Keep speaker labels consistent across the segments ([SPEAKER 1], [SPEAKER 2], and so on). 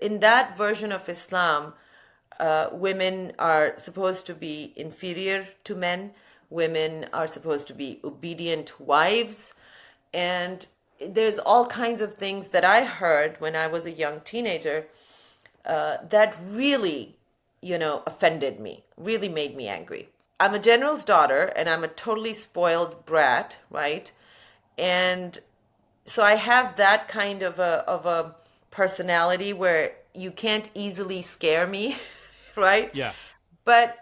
[SPEAKER 1] in that version of Islam, women are supposed to be inferior to men. Women are supposed to be obedient wives. And there's all kinds of things that I heard when I was a young teenager that really, offended me, really made me angry. I'm a general's daughter and I'm a totally spoiled brat, right? And so I have that kind of a personality where you can't easily scare me, right?
[SPEAKER 2] Yeah.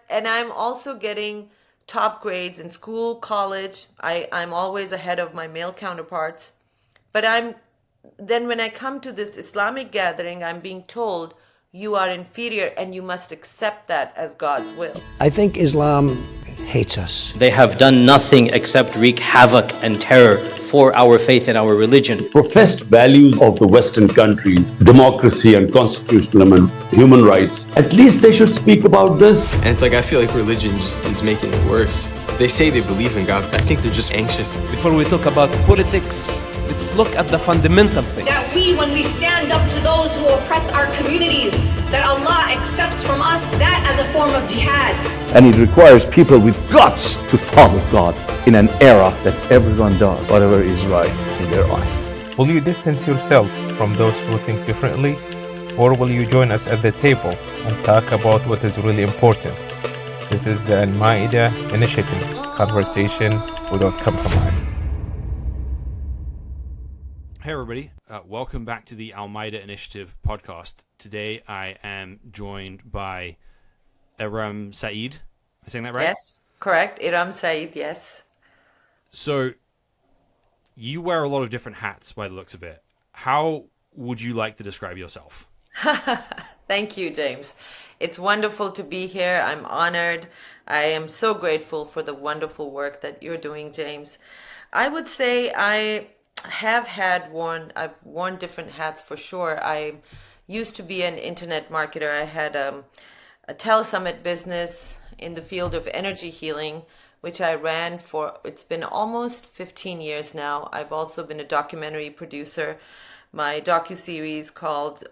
[SPEAKER 1] And I'm also getting top grades in school, college. I'm always ahead of my male counterparts. But then when I come to this Islamic gathering, I'm being told you are inferior and you must accept that as God's will.
[SPEAKER 3] I think Islam hates us.
[SPEAKER 4] They have done nothing except wreak havoc and terror for our faith and our religion.
[SPEAKER 5] Professed values of the Western countries, democracy and constitutional and human rights, at least they should speak about this.
[SPEAKER 6] And it's like, I feel like religion just is making it worse. They say they believe in God, but I think they're just anxious.
[SPEAKER 7] Before we talk about politics, let's look at the fundamental things.
[SPEAKER 8] That when we stand up to those who oppress our communities, that Allah accepts from us that as a form of jihad.
[SPEAKER 9] And it requires people with guts to follow God in an era that everyone does whatever is right in their eyes.
[SPEAKER 10] Will you distance yourself from those who think differently? Or will you join us at the table and talk about what is really important? This is the Al-Ma'idah Initiative, conversation without compromise.
[SPEAKER 2] Hey everybody, welcome back to the Al-Ma'idah Initiative podcast. Today I am joined by Eram Saeed. Am I saying that right?
[SPEAKER 1] Yes, correct. Eram Saeed, yes.
[SPEAKER 2] So, you wear a lot of different hats by the looks of it. How would you like to describe yourself?
[SPEAKER 1] Thank you, James. It's wonderful to be here. I'm honored. I am so grateful for the wonderful work that you're doing, James. I would say I've worn different hats for sure. I used to be an internet marketer. I had a telesummit business in the field of energy healing, which I ran for, it's been almost 15 years now. I've also been a documentary producer. My docuseries called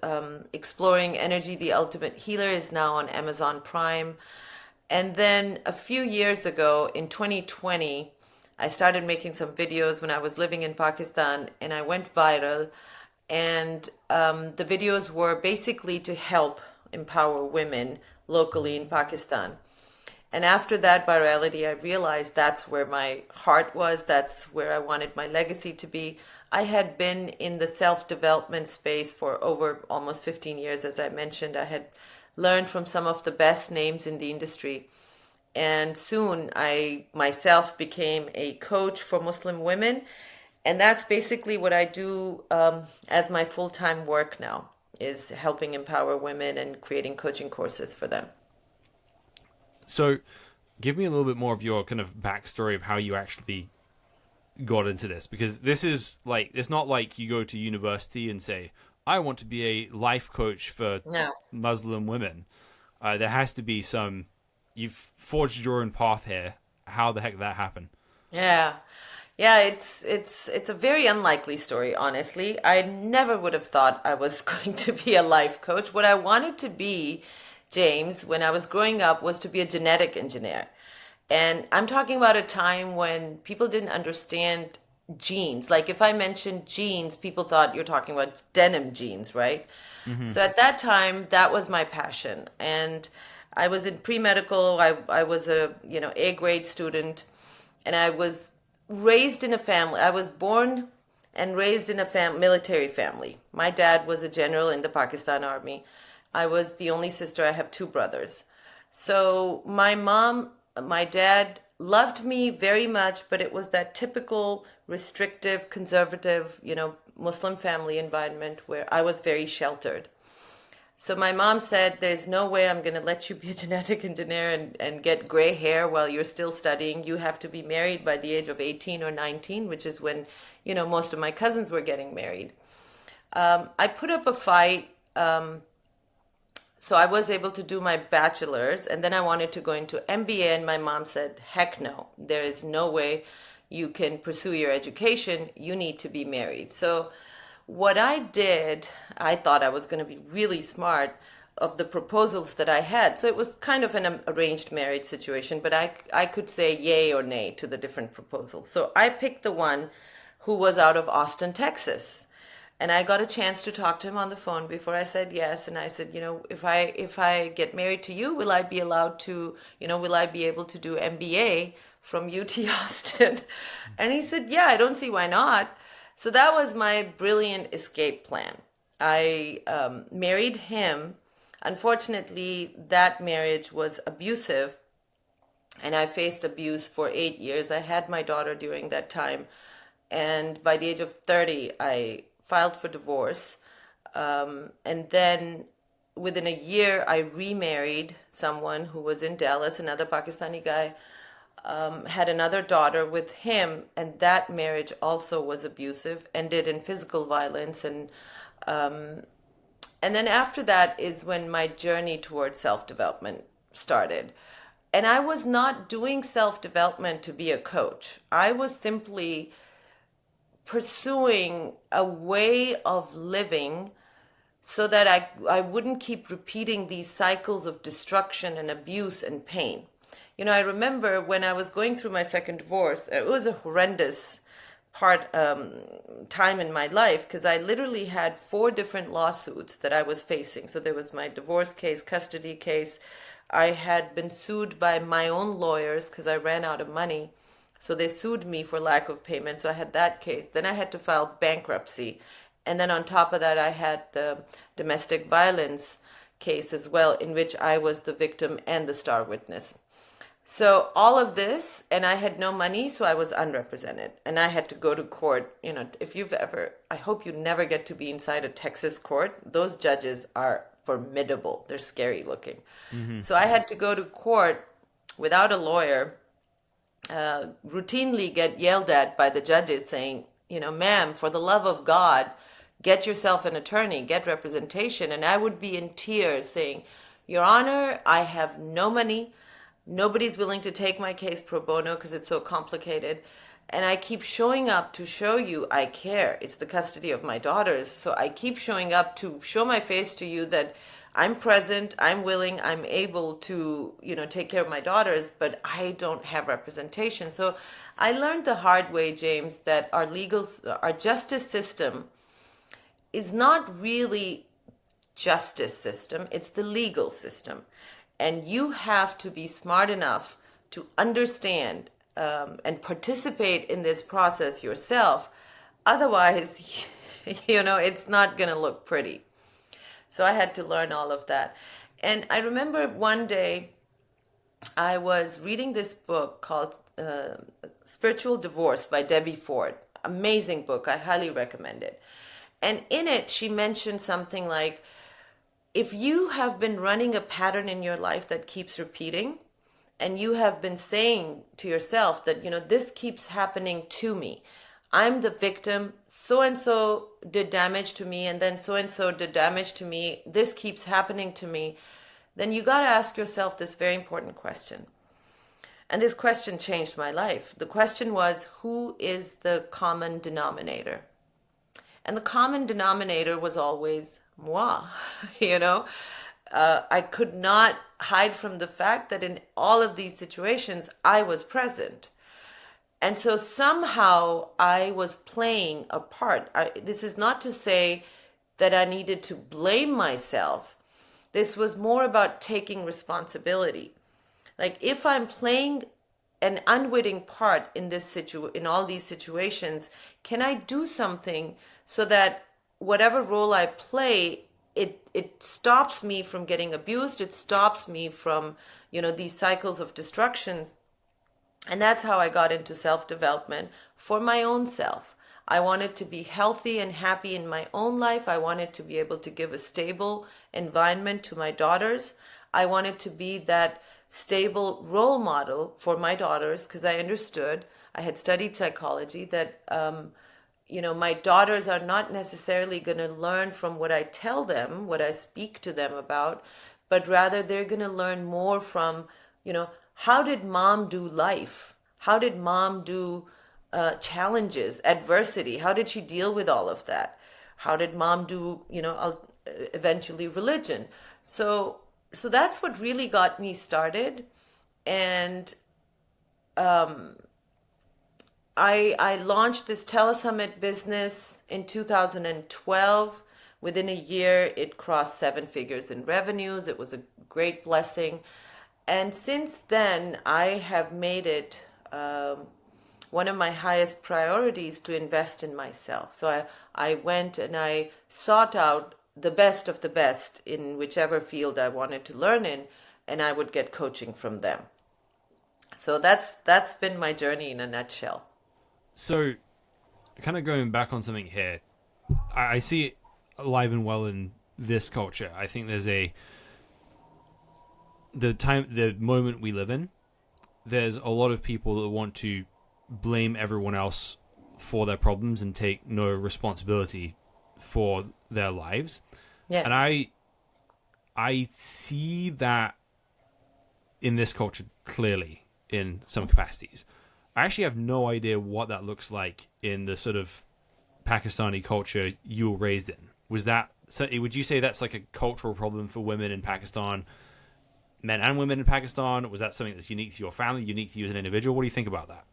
[SPEAKER 1] Exploring Energy, the Ultimate Healer is now on Amazon Prime. And then a few years ago, in 2020, I started making some videos when I was living in Pakistan, and I went viral. And the videos were basically to help empower women locally in Pakistan. And after that virality, I realized that's where my heart was. That's where I wanted my legacy to be. I had been in the self-development space for over almost 15 years, as I mentioned. I had learned from some of the best names in the industry. And soon I myself became a coach for Muslim women. And that's basically what I do as my full-time work now, is helping empower women and creating coaching courses for them.
[SPEAKER 2] So, give me a little bit more of your kind of backstory of how you actually got into this, because this is like, it's not like you go to university and say, I want to be a life coach for Muslim women. There has to be some, you've forged your own path here. How the heck did that happen?
[SPEAKER 1] Yeah, it's a very unlikely story, honestly. I never would have thought I was going to be a life coach. What I wanted to be, James, when I was growing up, was to be a genetic engineer. And I'm talking about a time when people didn't understand genes. Like if I mentioned genes, people thought you're talking about denim jeans, right? Mm-hmm. So at that time, that was my passion. And I was in pre-medical. I was a A-grade student, and I was raised in a family. I was born and raised in a military family. My dad was a general in the Pakistan Army. I was the only sister. I have two brothers. So my dad loved me very much, but it was that typical restrictive, conservative, Muslim family environment where I was very sheltered. So my mom said, there's no way I'm going to let you be a genetic engineer and get gray hair while you're still studying. You have to be married by the age of 18 or 19, which is when, most of my cousins were getting married. I put up a fight. So I was able to do my bachelor's, and then I wanted to go into MBA, and my mom said, heck no, there is no way you can pursue your education. You need to be married. So What I did, I thought I was going to be really smart of the proposals that I had. So it was kind of an arranged marriage situation, but I could say yay or nay to the different proposals. So I picked the one who was out of Austin, Texas. And I got a chance to talk to him on the phone before I said yes. And I said, if I get married to you, will I be allowed to, will I be able to do MBA from UT Austin? And he said, yeah, I don't see why not. So that was my brilliant escape plan. I married him. Unfortunately, that marriage was abusive, and I faced abuse for 8 years. I had my daughter during that time. And by the age of 30, I filed for divorce. And then within a year, I remarried someone who was in Dallas, another Pakistani guy, had another daughter with him. And that marriage also was abusive, ended in physical violence. And then after that is when my journey towards self-development started. And I was not doing self-development to be a coach. I was simply pursuing a way of living so that I wouldn't keep repeating these cycles of destruction and abuse and pain. I remember when I was going through my second divorce, it was a horrendous time in my life, because I literally had 4 different lawsuits that I was facing. So there was my divorce case, custody case. I had been sued by my own lawyers because I ran out of money. So they sued me for lack of payment. So I had that case. Then I had to file bankruptcy. And then on top of that, I had the domestic violence case as well, in which I was the victim and the star witness. So all of this, and I had no money, so I was unrepresented. And I had to go to court. If you've ever, I hope you never get to be inside a Texas court. Those judges are formidable. They're scary looking. Mm-hmm. So I had to go to court without a lawyer, routinely get yelled at by the judges saying, ma'am, for the love of God, get yourself an attorney, get representation. And I would be in tears saying, Your Honor, I have no money. Nobody's willing to take my case pro bono because it's so complicated. And I keep showing up to show you I care. It's the custody of my daughters. So I keep showing up to show my face to you that I'm present, I'm willing, I'm able to, take care of my daughters, but I don't have representation. So I learned the hard way, James, that our justice system is not really justice system, it's the legal system. And you have to be smart enough to understand and participate in this process yourself. Otherwise, it's not going to look pretty. So I had to learn all of that. And I remember one day I was reading this book called Spiritual Divorce by Debbie Ford. Amazing book. I highly recommend it. And in it, she mentioned something like, if you have been running a pattern in your life that keeps repeating, and you have been saying to yourself that, this keeps happening to me. I'm the victim, so-and-so did damage to me, and then so-and-so did damage to me. This keeps happening to me. Then you got to ask yourself this very important question. And this question changed my life. The question was, who is the common denominator? And the common denominator was always moi, I could not hide from the fact that in all of these situations, I was present. And so somehow I was playing a part. This is not to say that I needed to blame myself. This was more about taking responsibility. Like if I'm playing an unwitting part in in all these situations, can I do something so that whatever role I play, it stops me from getting abused. It stops me from, these cycles of destruction. And that's how I got into self-development for my own self. I wanted to be healthy and happy in my own life. I wanted to be able to give a stable environment to my daughters. I wanted to be that stable role model for my daughters because I understood, I had studied psychology, that my daughters are not necessarily going to learn from what I tell them, what I speak to them about, but rather they're going to learn more from, how did mom do life? How did mom do challenges, adversity? How did she deal with all of that? How did mom do, eventually religion? So that's what really got me started. And I launched this telesummit business in 2012. Within a year, it crossed 7 figures in revenues. It was a great blessing. And since then, I have made it one of my highest priorities to invest in myself. So I went and I sought out the best of the best in whichever field I wanted to learn in, and I would get coaching from them. So that's been my journey in a nutshell.
[SPEAKER 2] So, kind of going back on something here, I see it alive and well in this culture. I think there's the moment we live in, there's a lot of people that want to blame everyone else for their problems and take no responsibility for their lives.
[SPEAKER 1] Yes.
[SPEAKER 2] And I see that in this culture clearly in some capacities. I actually have no idea what that looks like in the sort of Pakistani culture you were raised in. Would you say that's like a cultural problem for women in Pakistan, men and women in Pakistan? Was that something that's unique to your family, unique to you as an individual? What do you think about that?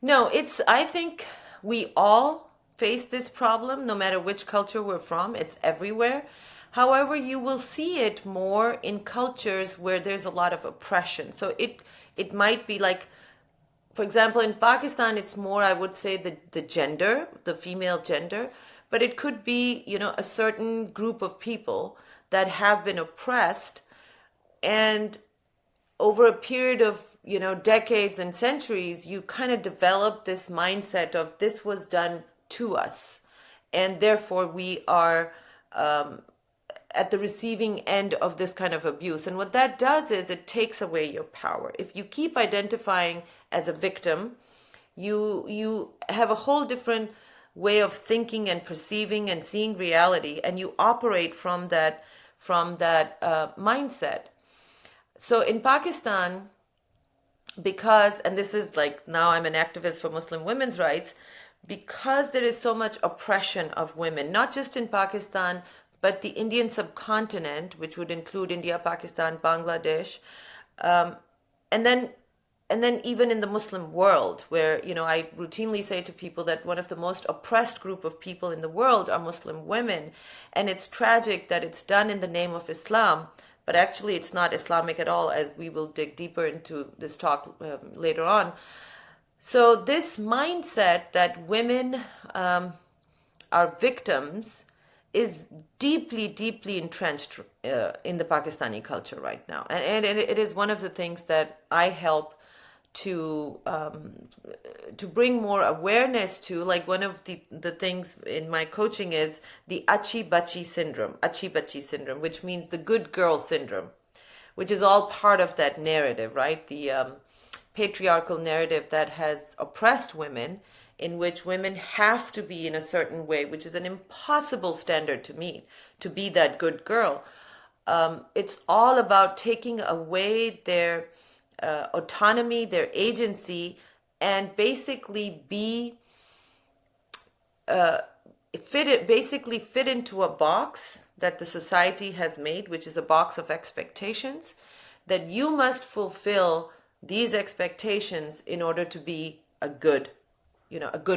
[SPEAKER 1] No, I think we all face this problem, no matter which culture we're from. It's everywhere. However, you will see it more in cultures where there's a lot of oppression. So it might be like, for example, in Pakistan, it's more, I would say, the gender, the female gender, but it could be, a certain group of people that have been oppressed, and over a period of, decades and centuries, you kind of develop this mindset of this was done to us, and therefore we are at the receiving end of this kind of abuse. And what that does is it takes away your power. If you keep identifying as a victim, you have a whole different way of thinking and perceiving and seeing reality, and you operate from that mindset. So in Pakistan, because, and this is like, now I'm an activist for Muslim women's rights, because there is so much oppression of women, not just in Pakistan, but the Indian subcontinent, which would include India, Pakistan, Bangladesh, and then even in the Muslim world, where, I routinely say to people that one of the most oppressed group of people in the world are Muslim women. And it's tragic that it's done in the name of Islam, but actually it's not Islamic at all, as we will dig deeper into this talk later on. So this mindset that women are victims is deeply, deeply entrenched in the Pakistani culture right now. And it is one of the things that I help to bring more awareness to. Like, one of the things in my coaching is the Achi Bachi syndrome, which means the good girl syndrome, which is all part of that narrative, right? The patriarchal narrative that has oppressed women, in which women have to be in a certain way, which is an impossible standard to meet, to be that good girl. It's all about taking away their autonomy, their agency, and basically fit into a box that the society has made, which is a box of expectations, that you must fulfill these expectations in order to be a good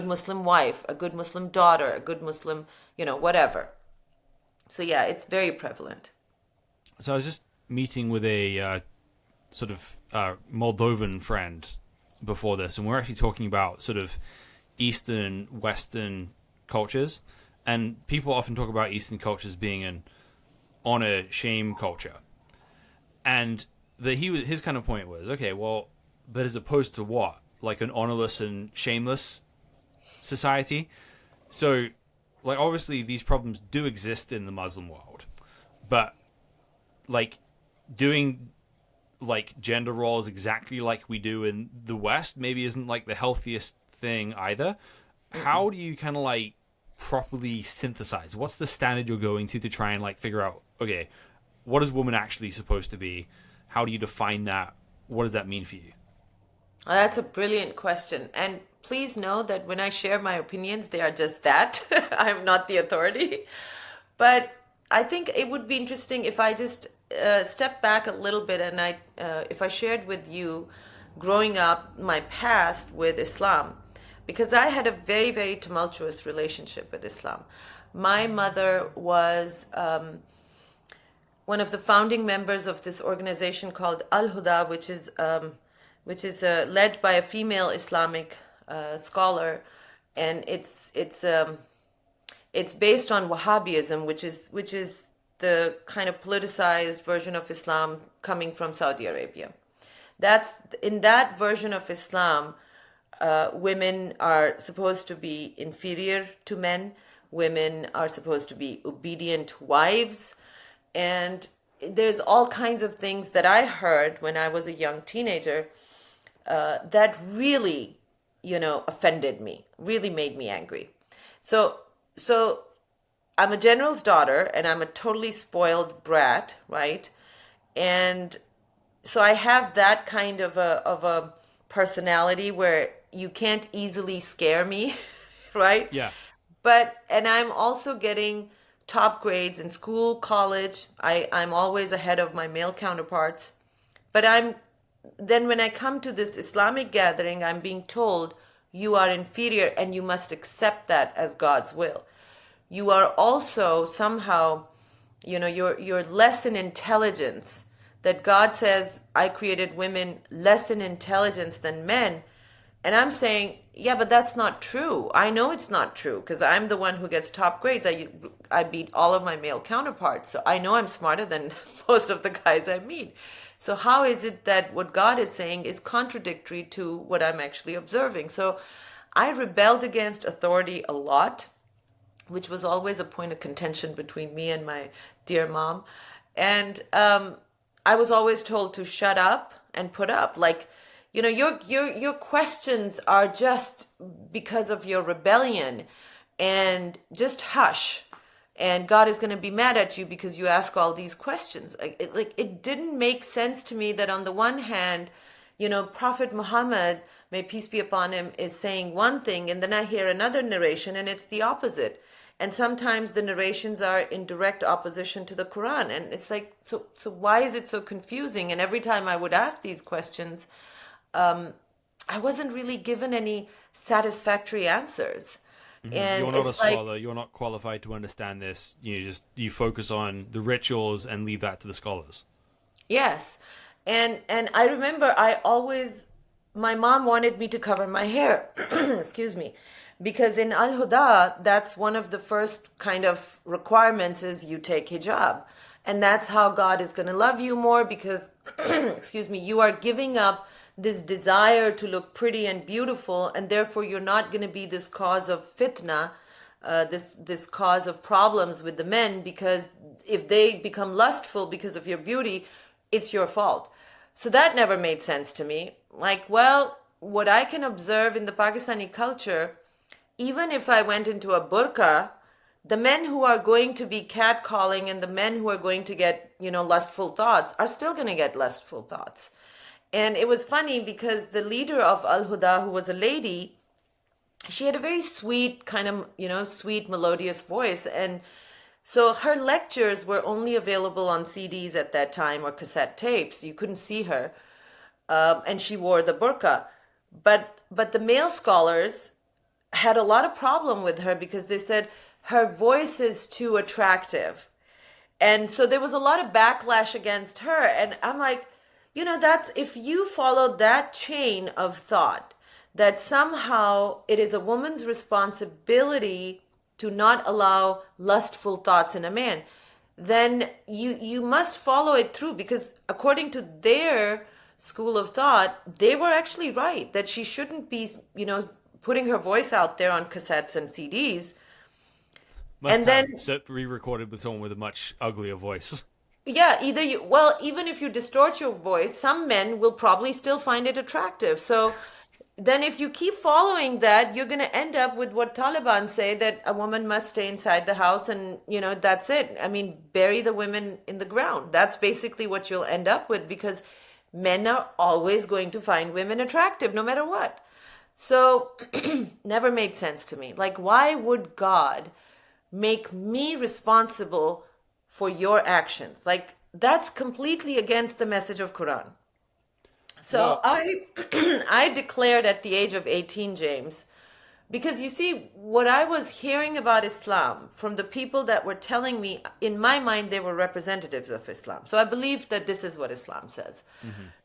[SPEAKER 1] Muslim wife, a good Muslim daughter, a good Muslim, whatever. So yeah, it's very prevalent.
[SPEAKER 2] So I was just meeting with a sort of Moldovan friend before this, and we're actually talking about sort of Eastern and Western cultures. And people often talk about Eastern cultures being an honor shame culture. And his kind of point was, okay, well, but as opposed to what? Like an honorless and shameless society? So, like, obviously these problems do exist in the Muslim world, but like doing like gender roles exactly like we do in the West maybe isn't like the healthiest thing either. How do you kind of like properly synthesize? What's the standard you're going to try and like figure out, okay, what is woman actually supposed to be? How do you define that? What does that mean for you?
[SPEAKER 1] That's a brilliant question. And please know that when I share my opinions, they are just that. I'm not the authority. But I think it would be interesting if I just step back a little bit and if I shared with you growing up my past with Islam, because I had a very, very tumultuous relationship with Islam. My mother was one of the founding members of this organization called Al-Huda, which is led by a female Islamic scholar, and it's based on Wahhabism, which is the kind of politicized version of Islam coming from Saudi Arabia. That's in that version of Islam, women are supposed to be inferior to men. Women are supposed to be obedient wives. And there's all kinds of things that I heard when I was a young teenager that really, offended me, really made me angry. So I'm a general's daughter and I'm a totally spoiled brat, right? And so I have that kind of a personality where you can't easily scare me, right?
[SPEAKER 2] Yeah.
[SPEAKER 1] And I'm also getting top grades in school, college. I'm always ahead of my male counterparts. But then when I come to this Islamic gathering, I'm being told you are inferior and you must accept that as God's will. You are also somehow, you're less in intelligence. That God says, I created women less in intelligence than men. And I'm saying, yeah, but that's not true. I know it's not true because I'm the one who gets top grades. I beat all of my male counterparts. So I know I'm smarter than most of the guys I meet. So how is it that what God is saying is contradictory to what I'm actually observing? So I rebelled against authority a lot, which was always a point of contention between me and my dear mom. And I was always told to shut up and put up. Like, your questions are just because of your rebellion, and just hush. And God is going to be mad at you because you ask all these questions. It didn't make sense to me that on the one hand, Prophet Muhammad, may peace be upon him, is saying one thing, and then I hear another narration and it's the opposite. And sometimes the narrations are in direct opposition to the Qur'an. And it's like, so why is it so confusing? And every time I would ask these questions, I wasn't really given any satisfactory answers.
[SPEAKER 2] Mm-hmm.
[SPEAKER 1] And
[SPEAKER 2] you're not
[SPEAKER 1] it's
[SPEAKER 2] a scholar. You're not qualified to understand this. You focus on the rituals and leave that to the scholars.
[SPEAKER 1] Yes. And I remember my mom wanted me to cover my hair. Excuse me. Because in Al-Huda, that's one of the first kind of requirements is you take hijab. And that's how God is going to love you more because, excuse me, you are giving up this desire to look pretty and beautiful, and therefore you're not going to be this cause of fitna, this cause of problems with the men, because if they become lustful because of your beauty, it's your fault. So that never made sense to me. Like, well, what I can observe in the Pakistani culture, even if I went into a burqa, the men who are going to be catcalling and the men who are going to get, lustful thoughts are still going to get lustful thoughts. And it was funny because the leader of Al-Huda, who was a lady, she had a very sweet kind of, sweet melodious voice. And so her lectures were only available on CDs at that time or cassette tapes. You couldn't see her. And she wore the burqa. But the male scholars had a lot of problem with her because they said her voice is too attractive. And so there was a lot of backlash against her. And I'm like, that's if you follow that chain of thought, that somehow it is a woman's responsibility to not allow lustful thoughts in a man, then you must follow it through, because according to their school of thought, they were actually right that she shouldn't be, putting her voice out there on cassettes and CDs.
[SPEAKER 2] Then re-recorded with someone with a much uglier voice.
[SPEAKER 1] Yeah, even if you distort your voice, some men will probably still find it attractive. So then if you keep following that, you're going to end up with what Taliban say, that a woman must stay inside the house and, that's it. I mean, bury the women in the ground. That's basically what you'll end up with, because men are always going to find women attractive no matter what. So never made sense to me. Like, why would God make me responsible for your actions? Like, that's completely against the message of Quran. So I I declared at the age of 18, James, because you see, what I was hearing about Islam from the people that were telling me, in my mind, they were representatives of Islam. So I believed that this is what Islam says.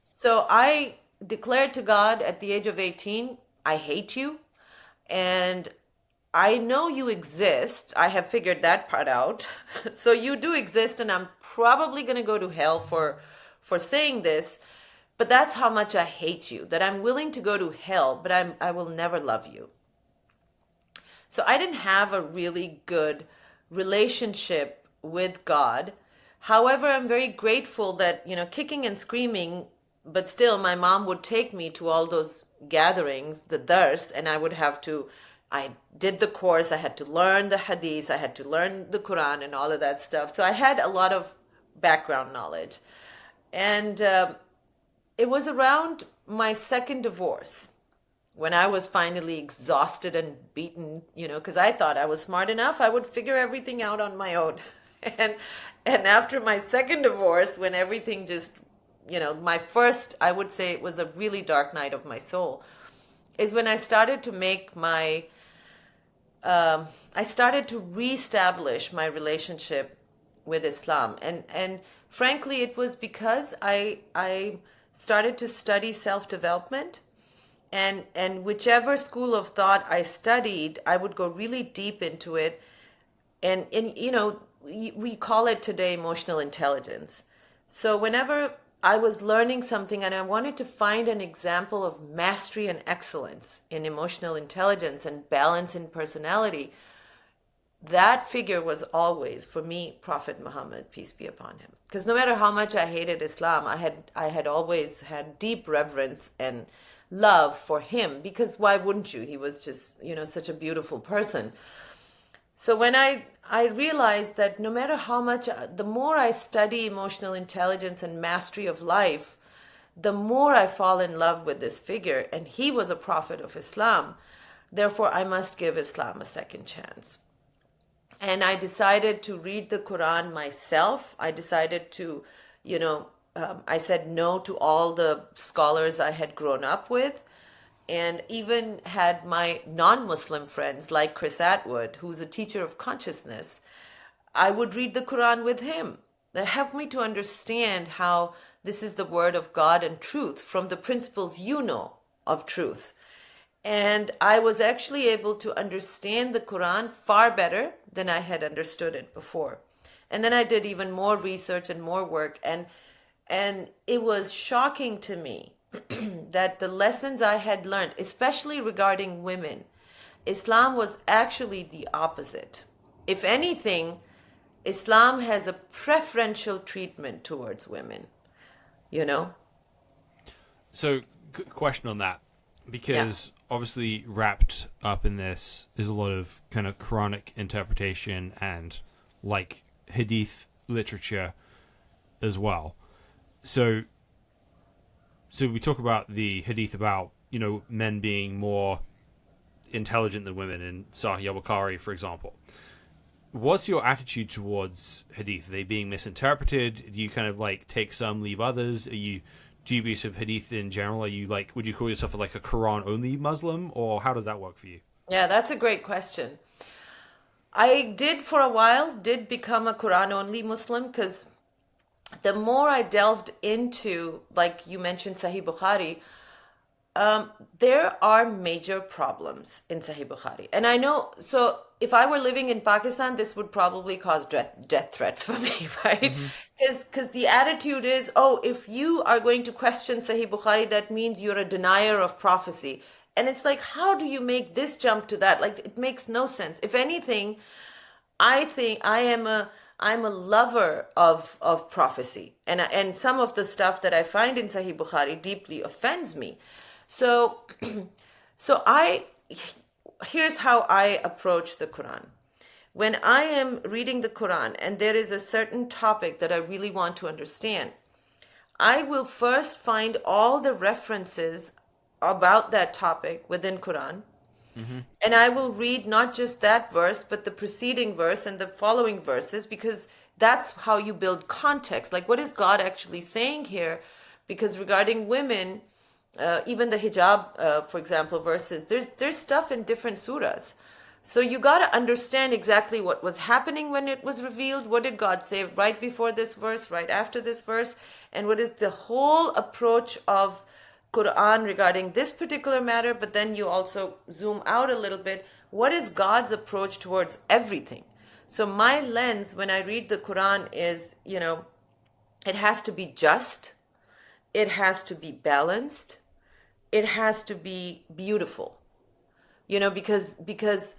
[SPEAKER 1] So I declared to God at the age of 18, I hate you. And I know you exist. I have figured that part out. So you do exist, and I'm probably going to go to hell for saying this. But that's how much I hate you, that I'm willing to go to hell, but I will never love you. So I didn't have a really good relationship with God. However, I'm very grateful that, kicking and screaming, but still my mom would take me to all those gatherings, the dars, and I did the course, I had to learn the Hadith, I had to learn the Qur'an and all of that stuff. So I had a lot of background knowledge. And it was around my second divorce when I was finally exhausted and beaten, because I thought I was smart enough, I would figure everything out on my own. And after my second divorce, when everything just, my first, I would say it was a really dark night of my soul, is when I started to I started to reestablish my relationship with Islam. And frankly, it was because I started to study self-development. And whichever school of thought I studied, I would go really deep into it. And we call it today emotional intelligence. So whenever I was learning something and I wanted to find an example of mastery and excellence in emotional intelligence and balance in personality, that figure was always, for me, Prophet Muhammad, peace be upon him. Because no matter how much I hated Islam, I had always had deep reverence and love for him, because why wouldn't you? He was just, such a beautiful person. So when I realized that no matter how much, the more I study emotional intelligence and mastery of life, the more I fall in love with this figure. And he was a prophet of Islam. Therefore, I must give Islam a second chance. And I decided to read the Quran myself. I decided to, I said no to all the scholars I had grown up with, and even had my non-Muslim friends like Chris Atwood, who's a teacher of consciousness. I would read the Quran with him. That helped me to understand how this is the word of God and truth from the principles of truth. And I was actually able to understand the Quran far better than I had understood it before. And then I did even more research and more work, and it was shocking to me that the lessons I had learned, especially regarding women, Islam was actually the opposite. If anything, Islam has a preferential treatment towards women,
[SPEAKER 2] So, question on that, because obviously wrapped up in this is a lot of kind of Quranic interpretation and like Hadith literature as well. So we talk about the Hadith about, men being more intelligent than women in Sahih al-Bukhari, for example. What's your attitude towards Hadith? Are they being misinterpreted? Do you kind of like take some, leave others? Are you dubious of Hadith in general? Are you like, would you call yourself like a Quran-only Muslim, or how does that work for you?
[SPEAKER 1] Yeah, that's a great question. I did for a while, become a Quran-only Muslim, because the more I delved into, like you mentioned, Sahih Bukhari, there are major problems in Sahih Bukhari. And I know, so if I were living in Pakistan, this would probably cause death threats for me, right? Because the attitude is, if you are going to question Sahih Bukhari, that means you're a denier of prophecy. And it's like, how do you make this jump to that? Like, it makes no sense. If anything, I think I'm a lover of prophecy. And some of the stuff that I find in Sahih Bukhari deeply offends me. So here's how I approach the Quran. When I am reading the Quran and there is a certain topic that I really want to understand, I will first find all the references about that topic within Quran. And I will read not just that verse, but the preceding verse and the following verses, because that's how you build context. Like, what is God actually saying here? Because regarding women, even the hijab, for example, verses, there's stuff in different surahs. So you got to understand exactly what was happening when it was revealed. What did God say right before this verse, right after this verse? And what is the whole approach of Qur'an regarding this particular matter? But then you also zoom out a little bit. What is God's approach towards everything? So my lens when I read the Qur'an is, it has to be just. It has to be balanced. It has to be beautiful. Because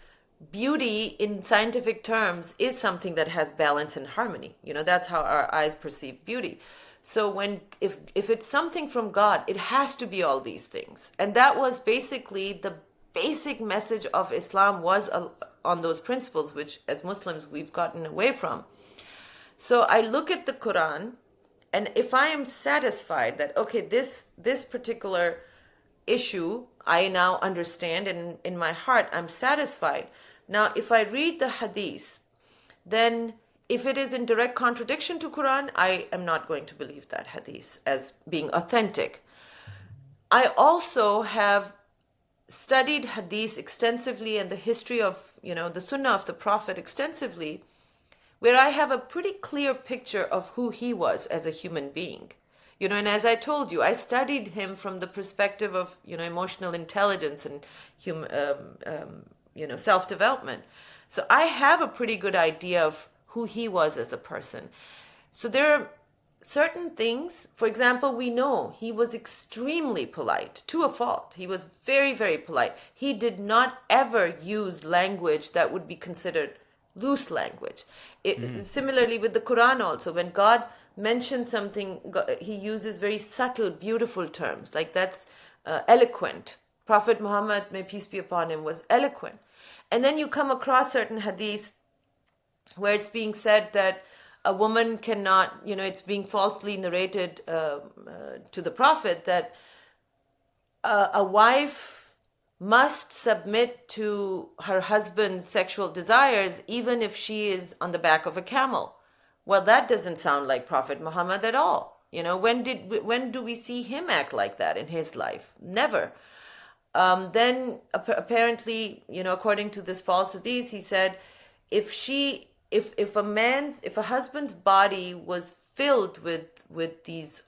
[SPEAKER 1] beauty in scientific terms is something that has balance and harmony. That's how our eyes perceive beauty. So if it's something from God, it has to be all these things. And that was basically the basic message of Islam, was on those principles, which as Muslims we've gotten away from. So I look at the Quran, and if I am satisfied that, okay, this particular issue I now understand, and in my heart I'm satisfied. Now, if I read the Hadith, then if it is in direct contradiction to Quran, I am not going to believe that Hadith as being authentic. I also have studied Hadith extensively and the history of, the Sunnah of the Prophet extensively, where I have a pretty clear picture of who he was as a human being. And as I told you, I studied him from the perspective of, emotional intelligence and self-development. So I have a pretty good idea of who he was as a person. So there are certain things, for example, we know he was extremely polite to a fault. He was very, very polite. He did not ever use language that would be considered loose language. Similarly with the Quran also, when God mentions something, he uses very subtle, beautiful terms, like that's eloquent. Prophet Muhammad, may peace be upon him, was eloquent. And then you come across certain hadiths where it's being said that a woman cannot, it's being falsely narrated to the Prophet that a wife must submit to her husband's sexual desires even if she is on the back of a camel. Well, that doesn't sound like Prophet Muhammad at all. When do we see him act like that in his life? Never. Then apparently, according to this false hadith, he said, if a husband's body was filled with these,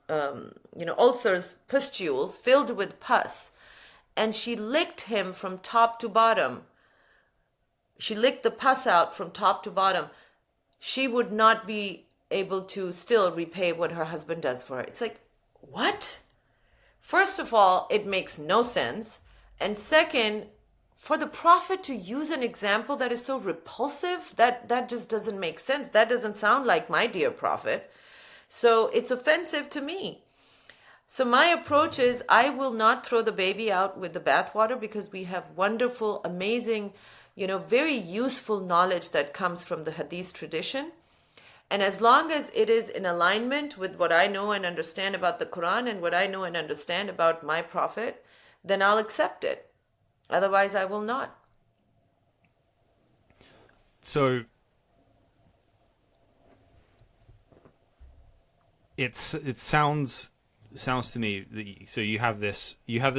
[SPEAKER 1] ulcers, pustules, filled with pus, and she licked him from top to bottom, she licked the pus out from top to bottom, she would not be able to still repay what her husband does for her. It's like, what? First of all, it makes no sense. And second, for the Prophet to use an example that is so repulsive, that just doesn't make sense. That doesn't sound like my dear Prophet. So it's offensive to me. So my approach is, I will not throw the baby out with the bathwater, because we have wonderful, amazing, very useful knowledge that comes from the Hadith tradition. And as long as it is in alignment with what I know and understand about the Quran and what I know and understand about my Prophet, then I'll accept it. Otherwise, I will not.
[SPEAKER 2] So it sounds to me that so you have this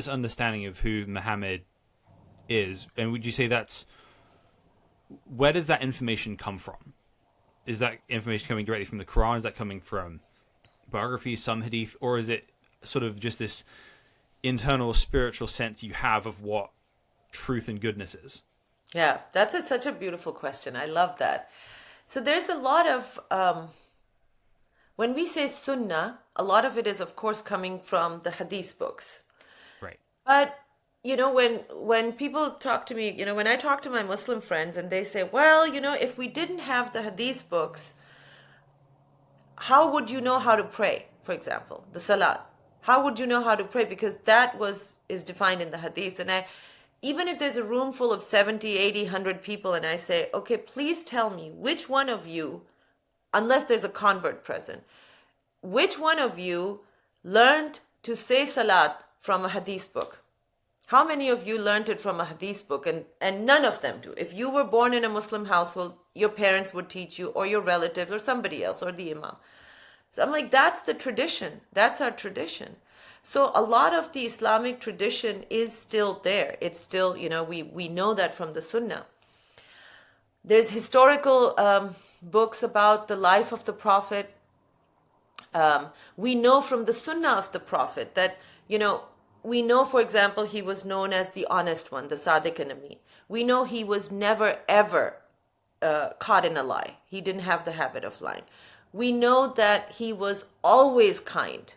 [SPEAKER 2] understanding of who Muhammad is, and would you say where does that information come from? Is that information coming directly from the Quran? Is that coming from biographies, some hadith, or is it sort of just this internal spiritual sense you have of what truth and goodness is?
[SPEAKER 1] Yeah, that's such a beautiful question. I love that. So there's a lot of, when we say sunnah, a lot of it is, of course, coming from the hadith books.
[SPEAKER 2] Right.
[SPEAKER 1] But, when people talk to me, when I talk to my Muslim friends and they say, well, if we didn't have the hadith books, how would you know how to pray, for example, the salat? How would you know how to pray? Because that is defined in the hadith. And even if there's a room full of 70, 80, 100 people and I say, okay, please tell me which one of you, unless there's a convert present, which one of you learned to say salat from a hadith book? How many of you learned it from a hadith book? And none of them do. If you were born in a Muslim household, your parents would teach you, or your relatives, or somebody else, or the imam. So I'm like, that's the tradition. That's our tradition. So a lot of the Islamic tradition is still there. It's still, we know that from the Sunnah. There's historical books about the life of the Prophet. We know from the Sunnah of the Prophet that, we know, for example, he was known as the honest one, the Sadiq Nami. We know he was never, ever caught in a lie. He didn't have the habit of lying. We know that he was always kind.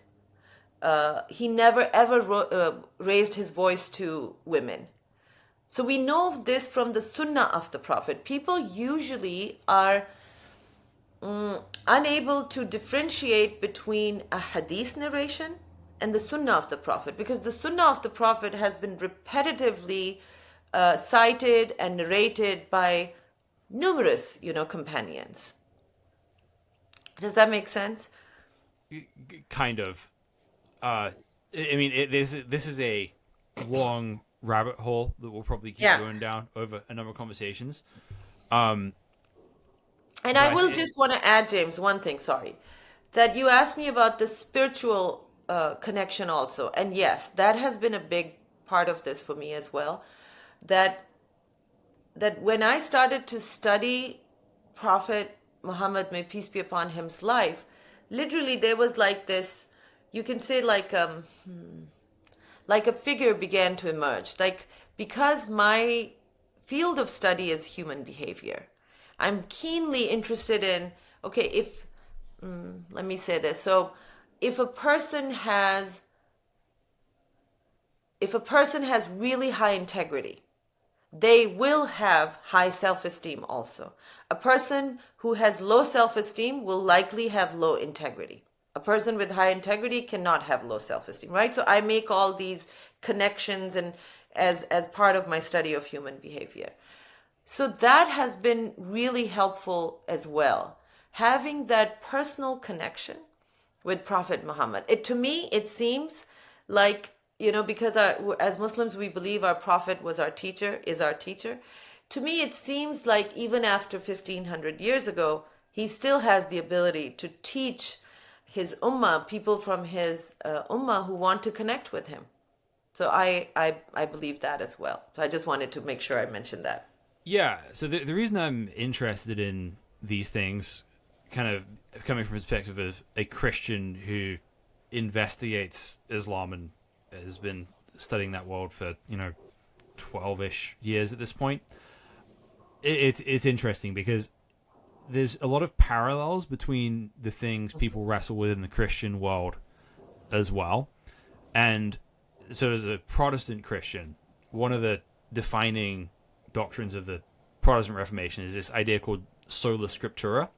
[SPEAKER 1] He never, ever raised his voice to women. So we know this from the Sunnah of the Prophet. People usually are unable to differentiate between a hadith narration and the Sunnah of the Prophet, because the Sunnah of the Prophet has been repetitively cited and narrated by numerous, companions. Does that make sense?
[SPEAKER 2] Kind of. This is a long rabbit hole that we'll probably keep going down over a number of conversations.
[SPEAKER 1] And I will just want to add, James, one thing, sorry, that you asked me about the spiritual connection also. And yes, that has been a big part of this for me as well. That when I started to study Prophet Muhammad, may peace be upon him's life, literally there was like this, you can say like a figure began to emerge. Like, because my field of study is human behavior, I'm keenly interested in, let me say this. So if a person has really high integrity, they will have high self-esteem also. A person who has low self-esteem will likely have low integrity. A person with high integrity cannot have low self-esteem, right? So I make all these connections and as part of my study of human behavior. So that has been really helpful as well. Having that personal connection with Prophet Muhammad. To me, it seems like, because as Muslims, we believe our Prophet was our teacher, is our teacher. To me, it seems like even after 1500 years ago, he still has the ability to teach his ummah, people from his ummah who want to connect with him. So I believe that as well. So I just wanted to make sure I mentioned that.
[SPEAKER 2] Yeah, so the reason I'm interested in these things, kind of coming from the perspective of a Christian who investigates Islam and has been studying that world for 12-ish years at this point, it's interesting because there's a lot of parallels between the things people wrestle with in the Christian world as well. And so as a Protestant Christian, one of the defining doctrines of the Protestant Reformation is this idea called sola scriptura,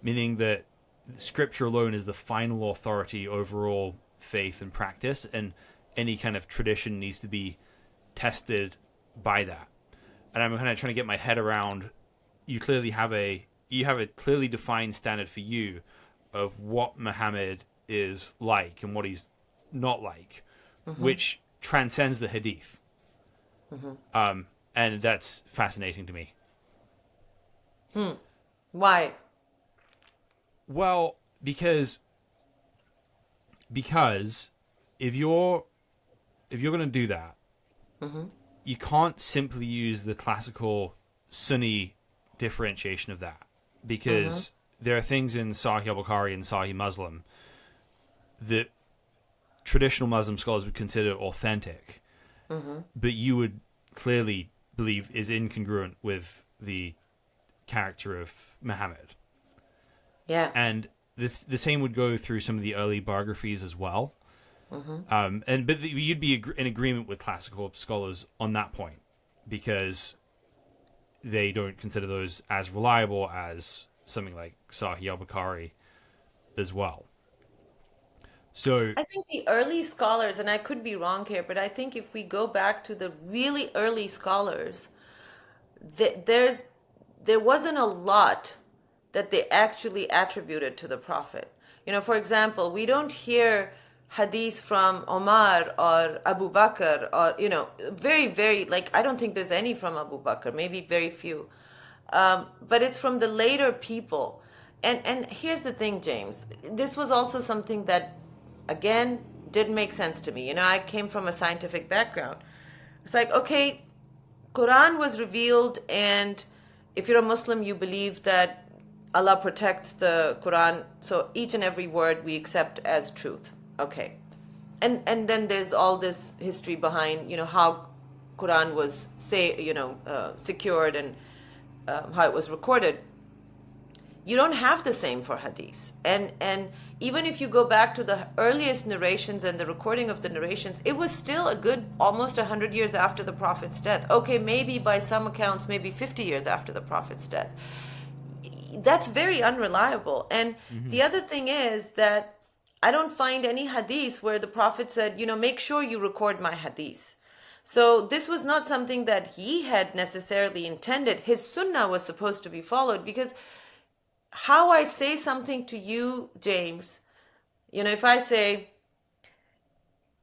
[SPEAKER 2] meaning that Scripture alone is the final authority over all faith and practice, and any kind of tradition needs to be tested by that. And I'm kind of trying to get my head around, you have a clearly defined standard for you of what Muhammad is like and what he's not like, which transcends the Hadith. And that's fascinating to me.
[SPEAKER 1] Why?
[SPEAKER 2] Well, because if you're going to do that, you can't simply use the classical Sunni differentiation of that, because there are things in Sahih al-Bukhari and Sahih Muslim that traditional Muslim scholars would consider authentic, but you would clearly believe is incongruent with the character of Muhammad.
[SPEAKER 1] Yeah.
[SPEAKER 2] And the same would go through some of the early biographies as well. But you'd be in agreement with classical scholars on that point, because they don't consider those as reliable as something like Sahih al-Bukhari as well. So
[SPEAKER 1] I think the early scholars, and I could be wrong here, but I think if we go back to the really early scholars, there wasn't a lot that they actually attributed to the Prophet. For example, we don't hear hadith from Omar or Abu Bakr, or, very, very, like, I don't think there's any from Abu Bakr, maybe very few. But it's from the later people. And here's the thing, James. This was also something that, again, didn't make sense to me. I came from a scientific background. It's like, okay, Quran was revealed, and if you're a Muslim, you believe that Allah protects the Quran, so each and every word we accept as truth. Okay. And then there's all this history behind, how Quran was secured, and how it was recorded. You don't have the same for hadith. And even if you go back to the earliest narrations and the recording of the narrations, it was still a good almost 100 years after the Prophet's death. Okay, maybe by some accounts, maybe 50 years after the Prophet's death. That's very unreliable. And the other thing is that I don't find any hadith where the Prophet said, make sure you record my hadith. So this was not something that he had necessarily intended. His sunnah was supposed to be followed, because how I say something to you, James, if I say,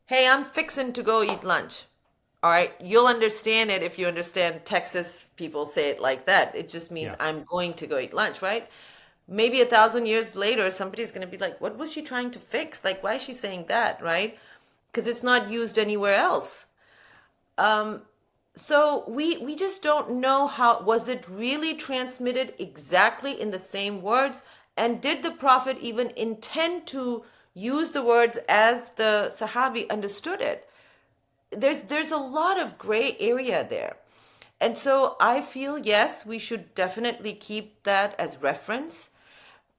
[SPEAKER 1] hey, I'm fixing to go eat lunch, all right, you'll understand it if you understand Texas people say it like that. It just means I'm going to go eat lunch, right? Maybe 1,000 years later, somebody's going to be like, what was she trying to fix? Like, why is she saying that, right? Because it's not used anywhere else. So we just don't know how, was it really transmitted exactly in the same words? And did the Prophet even intend to use the words as the Sahabi understood it? There's a lot of gray area there. And so I feel, yes, we should definitely keep that as reference.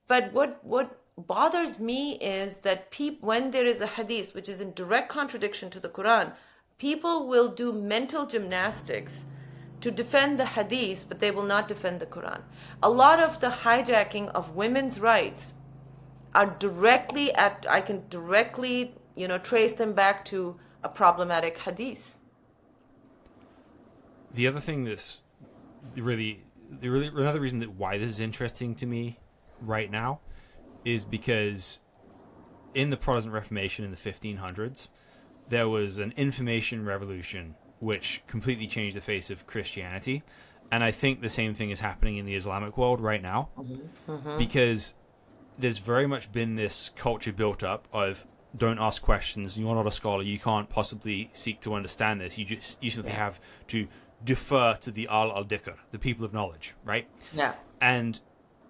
[SPEAKER 1] But what bothers me is that when there is a hadith which is in direct contradiction to the Quran, people will do mental gymnastics to defend the hadith, but they will not defend the Quran. A lot of the hijacking of women's rights are I can directly, trace them back to a problematic hadith.
[SPEAKER 2] The other thing that's really another reason that why this is interesting to me right now is because in the Protestant Reformation in the 1500s, there was an information revolution which completely changed the face of Christianity. And I think the same thing is happening in the Islamic world right now, because there's very much been this culture built up of don't ask questions. You're not a scholar. You can't possibly seek to understand this. You simply have to defer to the al-dhikr, the people of knowledge, right?
[SPEAKER 1] Yeah.
[SPEAKER 2] And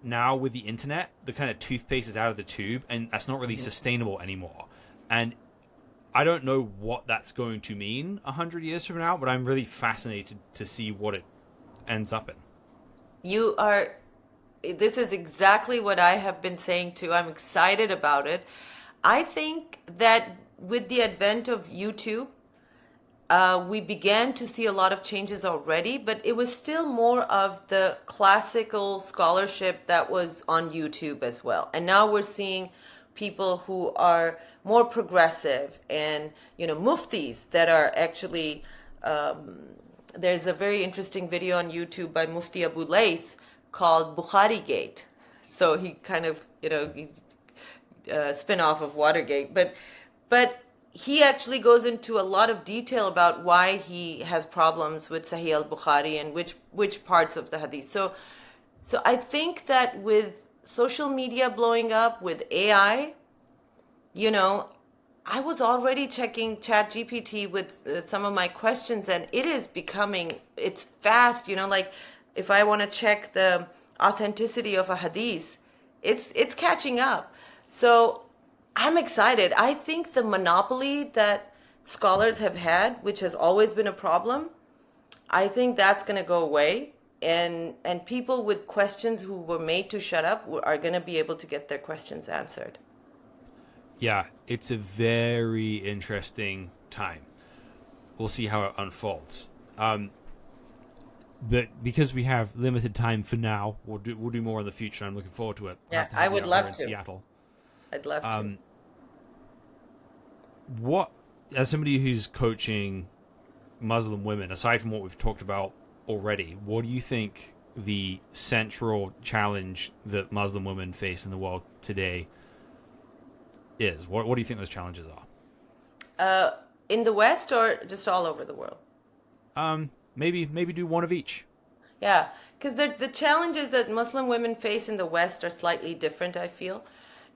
[SPEAKER 2] now with the internet, the kind of toothpaste is out of the tube, and that's not really sustainable anymore. And I don't know what that's going to mean 100 years from now, but I'm really fascinated to see what it ends up in.
[SPEAKER 1] This is exactly what I have been saying too. I'm excited about it. I think that with the advent of YouTube, we began to see a lot of changes already, but it was still more of the classical scholarship that was on YouTube as well. And now we're seeing people who are more progressive and, muftis that are actually, there's a very interesting video on YouTube by Mufti Abu Layth called Bukhari Gate. So he kind of, spin off of Watergate, but he actually goes into a lot of detail about why he has problems with Sahih al-Bukhari and which parts of the hadith. So I think that with social media blowing up, with AI, I was already checking ChatGPT with some of my questions, and it's fast, like if I want to check the authenticity of a hadith, it's catching up. So I'm excited. I think the monopoly that scholars have had, which has always been a problem, I think that's going to go away. And people with questions who were made to shut up are going to be able to get their questions answered.
[SPEAKER 2] Yeah, it's a very interesting time. We'll see how it unfolds. But because we have limited time for now, we'll do more in the future. I'm looking forward to it.
[SPEAKER 1] Yeah, I would love to.
[SPEAKER 2] Seattle.
[SPEAKER 1] I'd love to.
[SPEAKER 2] What, as somebody who's coaching Muslim women, aside from what we've talked about already, what do you think the central challenge that Muslim women face in the world today is? What do you think those challenges are?
[SPEAKER 1] In the West or just all over the world?
[SPEAKER 2] Maybe do one of each.
[SPEAKER 1] Yeah, because the challenges that Muslim women face in the West are slightly different, I feel.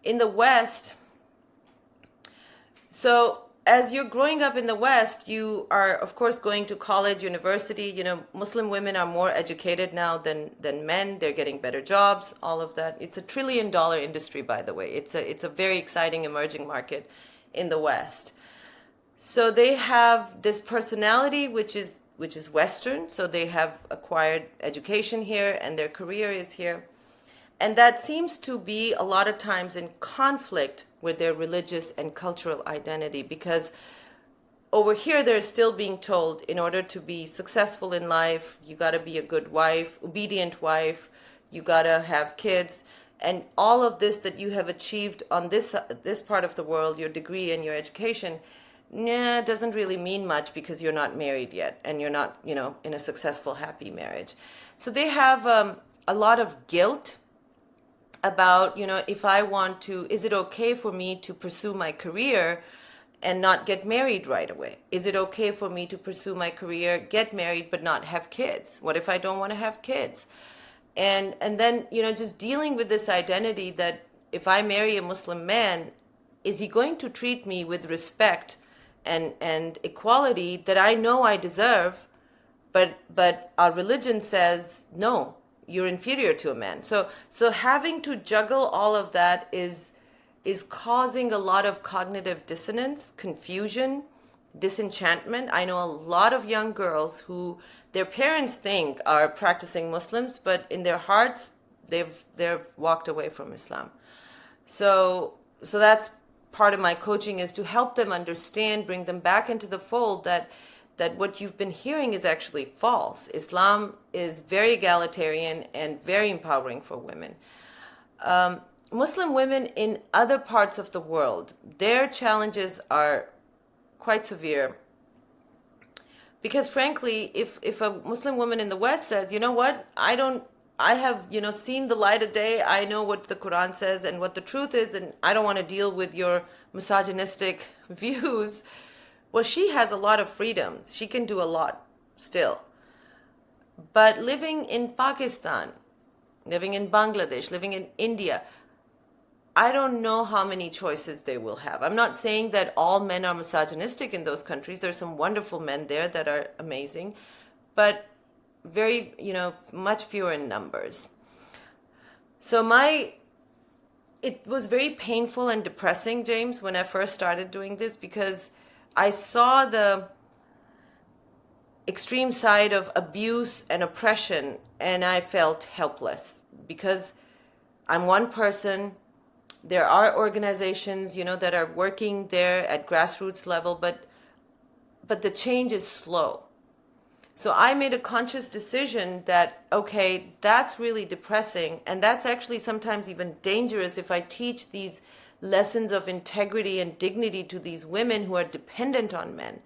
[SPEAKER 1] In the West, so as you're growing up in the West, you are, of course, going to college, university. You know, Muslim women are more educated now than men. They're getting better jobs, all of that. It's $1 trillion industry, by the way. It's a very exciting emerging market in the West. So they have this personality, which is Western. So they have acquired education here and their career is here. And that seems to be a lot of times in conflict with their religious and cultural identity, because over here they're still being told, in order to be successful in life, you got to be a good wife, obedient wife, you got to have kids, and all of this that you have achieved on this part of the world, your degree and your education, it doesn't really mean much because you're not married yet and you're not, in a successful, happy marriage. So they have a lot of guilt about, if I want to, is it okay for me to pursue my career and not get married right away? Is it okay for me to pursue my career, get married, but not have kids? What if I don't want to have kids? And then, just dealing with this identity that if I marry a Muslim man, is he going to treat me with respect and equality that I know I deserve, but our religion says, no, you're inferior to a man. So having to juggle all of that is causing a lot of cognitive dissonance, confusion, disenchantment. I know a lot of young girls who their parents think are practicing Muslims, but in their hearts, they've walked away from Islam. So that's part of my coaching, is to help them understand, bring them back into the fold that what you've been hearing is actually false. Islam is very egalitarian and very empowering for women. Muslim women in other parts of the world, their challenges are quite severe. Because frankly, if a Muslim woman in the West says, you know what, I have, seen the light of day, I know what the Qur'an says and what the truth is, and I don't want to deal with your misogynistic views, well, she has a lot of freedom. She can do a lot still. But living in Pakistan, living in Bangladesh, living in India, I don't know how many choices they will have. I'm not saying that all men are misogynistic in those countries. There's some wonderful men there that are amazing, but very, much fewer in numbers. So it was very painful and depressing, James, when I first started doing this, because I saw the extreme side of abuse and oppression, and I felt helpless because I'm one person. There are organizations, that are working there at grassroots level, but the change is slow. So I made a conscious decision that, okay, that's really depressing, and that's actually sometimes even dangerous if I teach these lessons of integrity and dignity to these women who are dependent on men.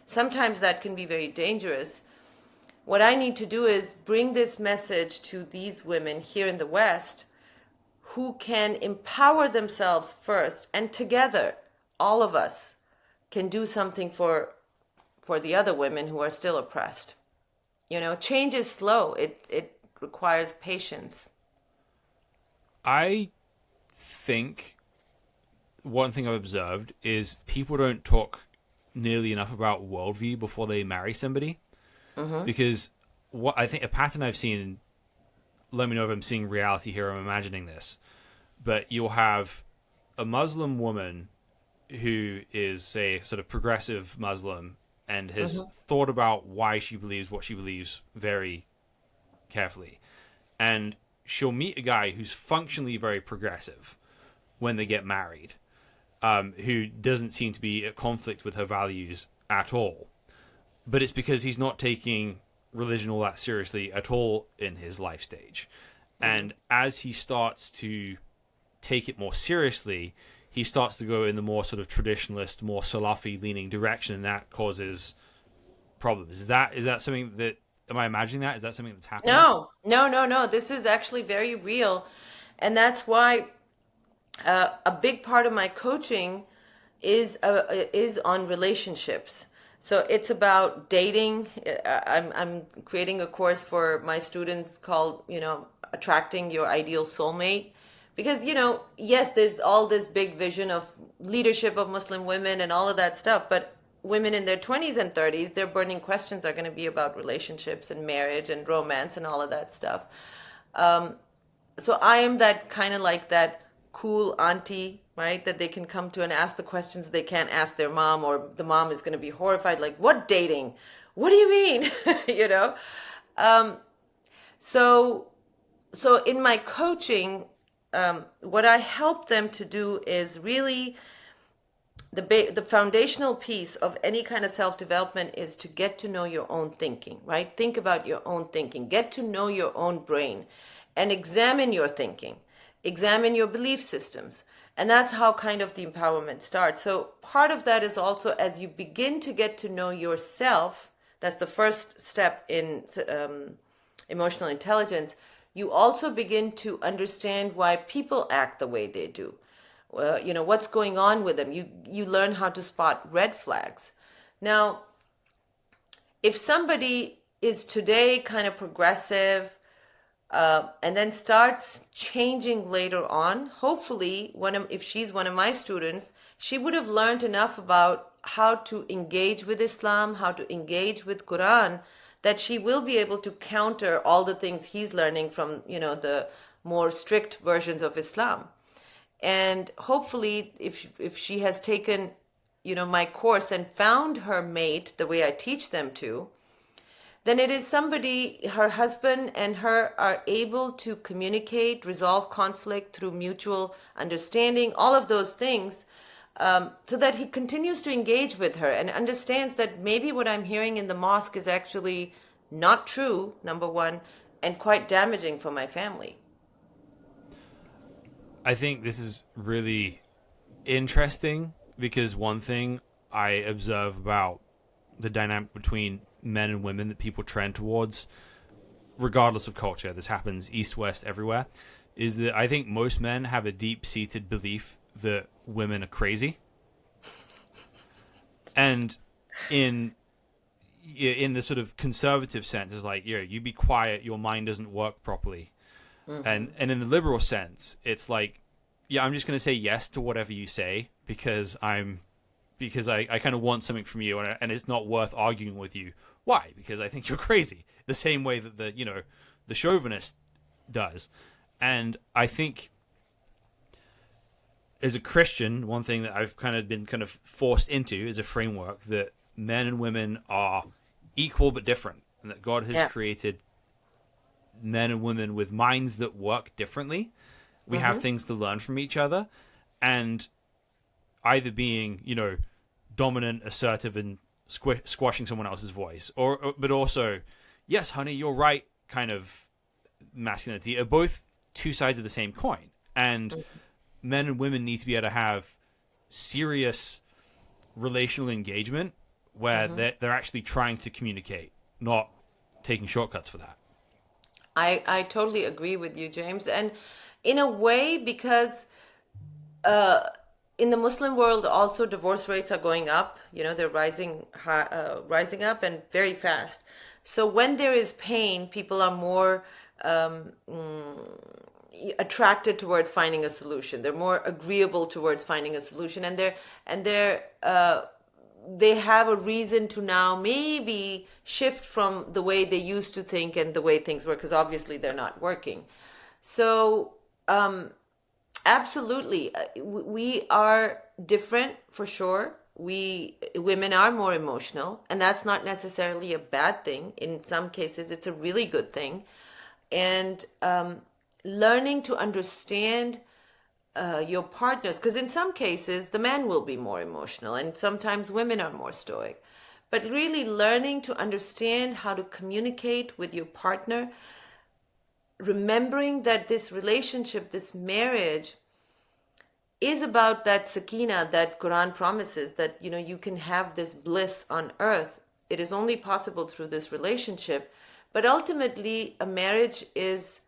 [SPEAKER 1] Sometimes that can be very dangerous. What I need to do is bring this message to these women here in the West who can empower themselves first, and together, all of us can do something for the other women who are still oppressed. Change is slow. It requires patience.
[SPEAKER 2] I think one thing I've observed is people don't talk nearly enough about worldview before they marry somebody. Mm-hmm. Because what I think a pattern I've seen, let me know if I'm seeing reality here, I'm imagining this, but you'll have a Muslim woman who is a sort of progressive Muslim and has thought about why she believes what she believes very carefully. And she'll meet a guy who's functionally very progressive when they get married, who doesn't seem to be at conflict with her values at all. But it's because he's not taking religion all that seriously at all in his life stage. And as he starts to take it more seriously, he starts to go in the more sort of traditionalist, more Salafi leaning direction, and that causes problems. Is that something that, am I imagining that? Is that something that's happening?
[SPEAKER 1] No. This is actually very real. And that's why a big part of my coaching is on relationships. So it's about dating. I'm creating a course for my students called, Attracting Your Ideal Soulmate. Because, yes, there's all this big vision of leadership of Muslim women and all of that stuff, but women in their 20s and 30s, their burning questions are going to be about relationships and marriage and romance and all of that stuff. So I am that kind of like that cool auntie, right? That they can come to and ask the questions they can't ask their mom, or the mom is going to be horrified, like, what dating? What do you mean? you know? So in my coaching, what I help them to do is really the foundational piece of any kind of self-development is to get to know your own thinking, right? Think about your own thinking, get to know your own brain and examine your thinking, examine your belief systems. And that's how kind of the empowerment starts. So part of that is also as you begin to get to know yourself, that's the first step in emotional intelligence, you also begin to understand why people act the way they do. What's going on with them. You learn how to spot red flags. Now, if somebody is today kind of progressive and then starts changing later on, hopefully, if she's one of my students, she would have learned enough about how to engage with Islam, how to engage with Qur'an, that she will be able to counter all the things he's learning from, the more strict versions of Islam. And hopefully, if she has taken, my course and found her mate the way I teach them to, then it is somebody, her husband and her are able to communicate, resolve conflict through mutual understanding, all of those things, so that he continues to engage with her and understands that maybe what I'm hearing in the mosque is actually not true, number one, and quite damaging for my family.
[SPEAKER 2] I think this is really interesting because one thing I observe about the dynamic between men and women that people trend towards, regardless of culture, this happens east, west, everywhere, is that I think most men have a deep-seated belief that women are crazy. And in the sort of conservative sense, it's like, you be quiet, your mind doesn't work properly. Mm-hmm. And in the liberal sense, it's like, I'm just going to say yes to whatever you say because I kind of want something from you, and it's not worth arguing with you. Why? Because I think you're crazy. The same way that the chauvinist does. And I think as a Christian, one thing that I've been forced into is a framework that men and women are equal but different, and that God has created men and women with minds that work differently. We have things to learn from each other, and either being, dominant, assertive, and squashing someone else's voice, but also, yes, honey, you're right, kind of masculinity are both two sides of the same coin. And men and women need to be able to have serious relational engagement where they're actually trying to communicate, not taking shortcuts for that.
[SPEAKER 1] I totally agree with you, James. And in a way, because in the Muslim world also divorce rates are going up, they're rising up and very fast. So when there is pain, people are more attracted towards finding a solution. They're more agreeable towards finding a solution, and they have a reason to now maybe shift from the way they used to think and the way things work, because obviously they're not working. So absolutely, we are different for sure. Women are more emotional, and that's not necessarily a bad thing. In some cases, it's a really good thing. And learning to understand your partners, because in some cases the man will be more emotional and sometimes women are more stoic, but really learning to understand how to communicate with your partner, remembering that this relationship, this marriage is about that sakina that Quran promises, that you can have this bliss on earth. It is only possible through this relationship, but ultimately a marriage is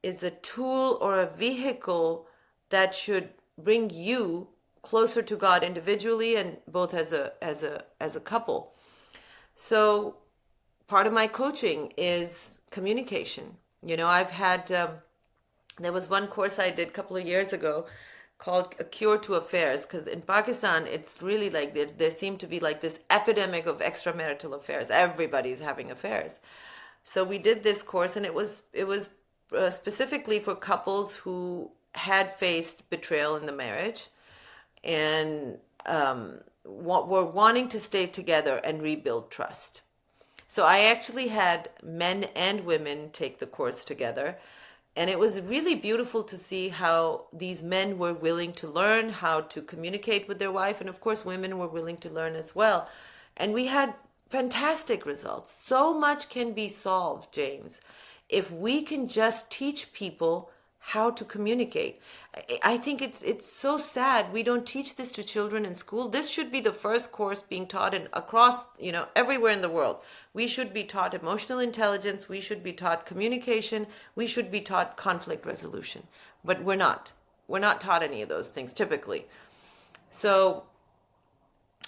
[SPEAKER 1] a tool or a vehicle that should bring you closer to God individually and both as a couple. So part of my coaching is communication. I've had there was one course I did a couple of years ago called A Cure to Affairs, because in Pakistan it's really like there seem to be like this epidemic of extramarital affairs. Everybody's having affairs. So we did this course, and it was specifically for couples who had faced betrayal in the marriage and were wanting to stay together and rebuild trust. So I actually had men and women take the course together. And it was really beautiful to see how these men were willing to learn how to communicate with their wife. And of course, women were willing to learn as well. And we had fantastic results. So much can be solved, James, if we can just teach people how to communicate. I think it's so sad we don't teach this to children in school. This should be the first course being taught across, everywhere in the world. We should be taught emotional intelligence. We should be taught communication. We should be taught conflict resolution. But we're not. We're not taught any of those things typically. So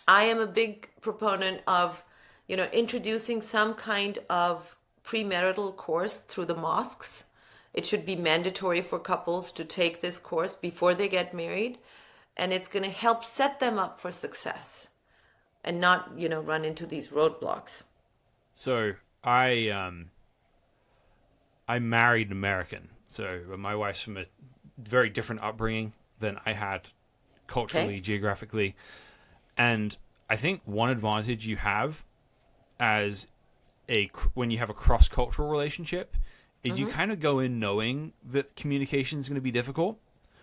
[SPEAKER 1] I am a big proponent of, introducing some kind of premarital course through the mosques. It should be mandatory for couples to take this course before they get married, and it's going to help set them up for success and not, run into these roadblocks.
[SPEAKER 2] So I married an American. So my wife's from a very different upbringing than I had culturally, geographically. And I think one advantage you have when you have a cross-cultural relationship is you kind of go in knowing that communication is going to be difficult.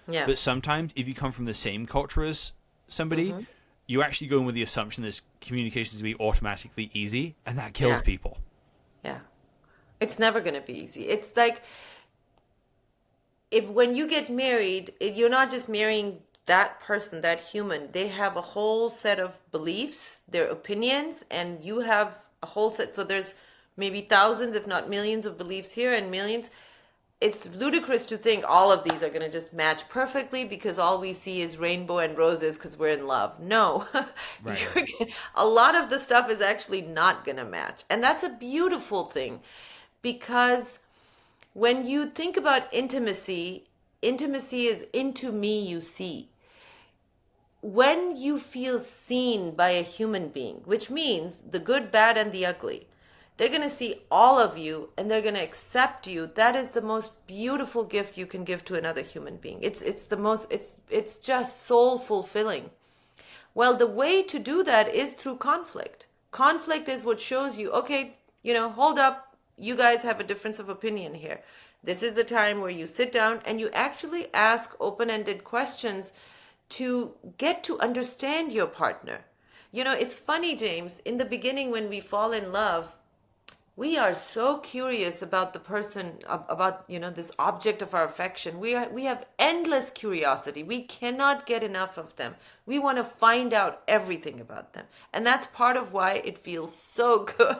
[SPEAKER 1] Yeah.
[SPEAKER 2] But sometimes if you come from the same culture as somebody, you actually go in with the assumption that communication is going to be automatically easy, and that kills people.
[SPEAKER 1] Yeah. It's never going to be easy. It's like when you get married, you're not just marrying that person, that human. They have a whole set of beliefs, their opinions, and you have a whole set. So there's maybe thousands, if not millions of beliefs here and millions. It's ludicrous to think all of these are going to just match perfectly because all we see is rainbow and roses because we're in love. No, a lot of the stuff is actually not going to match. And that's a beautiful thing, because when you think about intimacy is into me you see. When you feel seen by a human being, which means the good, bad, and the ugly, they're going to see all of you and they're going to accept you. That is the most beautiful gift you can give to another human being. It's just soul fulfilling. Well, the way to do that is through conflict. Conflict is what shows you, okay, hold up, you guys have a difference of opinion here. This is the time where you sit down and you actually ask open-ended questions to get to understand your partner. It's funny, James, in the beginning when we fall in love, we are so curious about the person, about, this object of our affection. We have endless curiosity. We cannot get enough of them. We want to find out everything about them. And that's part of why it feels so good.